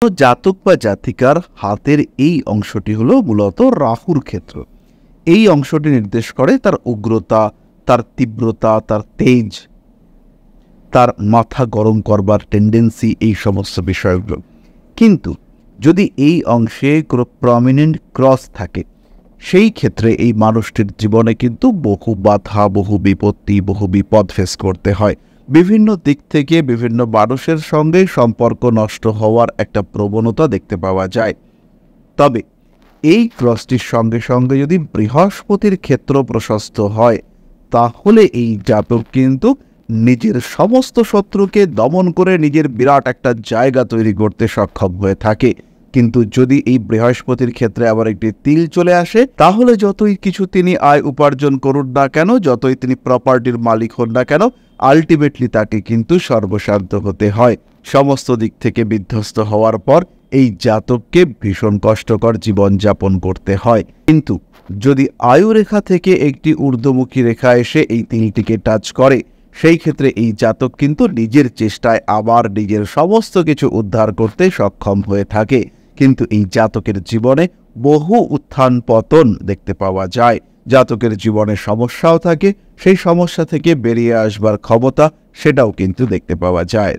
জাতক বা জাতিকার হাতের এই অংশটি হলো মূলত রাহুর ক্ষেত্র। এই অংশটি নির্দেশ করে তার উগ্রতা, তার তীব্রতা, তার তেজ, তার মাথা গরম করবার টেন্ডেন্সি, এই সমস্ত বিষয়গুলো। কিন্তু যদি এই অংশে কোনো প্রমিনেন্ট ক্রস থাকে, সেই ক্ষেত্রে এই মানুষটির জীবনে কিন্তু বহু বাধা, বহু বিপত্তি, বহু বিপদ ফেস করতে হয়। বিভিন্ন দিক থেকে বিভিন্ন মানুষের সঙ্গে সম্পর্ক নষ্ট হওয়ার একটা প্রবণতা দেখতে পাওয়া যায়। তবে এই ক্রসটির সঙ্গে সঙ্গে যদি বৃহস্পতির ক্ষেত্র প্রশস্ত হয়, তাহলে এই জাতক কিন্তু নিজের সমস্ত শত্রুকে দমন করে নিজের বিরাট একটা জায়গা তৈরি করতে সক্ষম হয়ে থাকে। কিন্তু যদি এই বৃহস্পতির ক্ষেত্রে আবার একটি তিল চলে আসে, তাহলে যতই কিছু তিনি আয় উপার্জন করুন না কেন, যতই তিনি প্রপার্টির মালিক হন না কেন, আলটিমেটলি তাকে কিন্তু সর্বশান্ত হতে হয়। সমস্ত দিক থেকে বিধ্বস্ত হওয়ার পর এই জাতককে ভীষণ কষ্টকর জীবনযাপন করতে হয়। কিন্তু যদি আয়ুরেখা থেকে একটি ঊর্ধ্বমুখী রেখা এসে এই তিলটিকে টাচ করে, সেই ক্ষেত্রে এই জাতক কিন্তু নিজের চেষ্টায় আবার নিজের সমস্ত কিছু উদ্ধার করতে সক্ষম হয়ে থাকে। কিন্তু এই জাতকের জীবনে বহু উত্থান পতন দেখতে পাওয়া যায়। জাতকের জীবনে সমস্যাও থাকে, সেই সমস্যা থেকে বেরিয়ে আসবার ক্ষমতা সেটাও কিন্তু দেখতে পাওয়া যায়।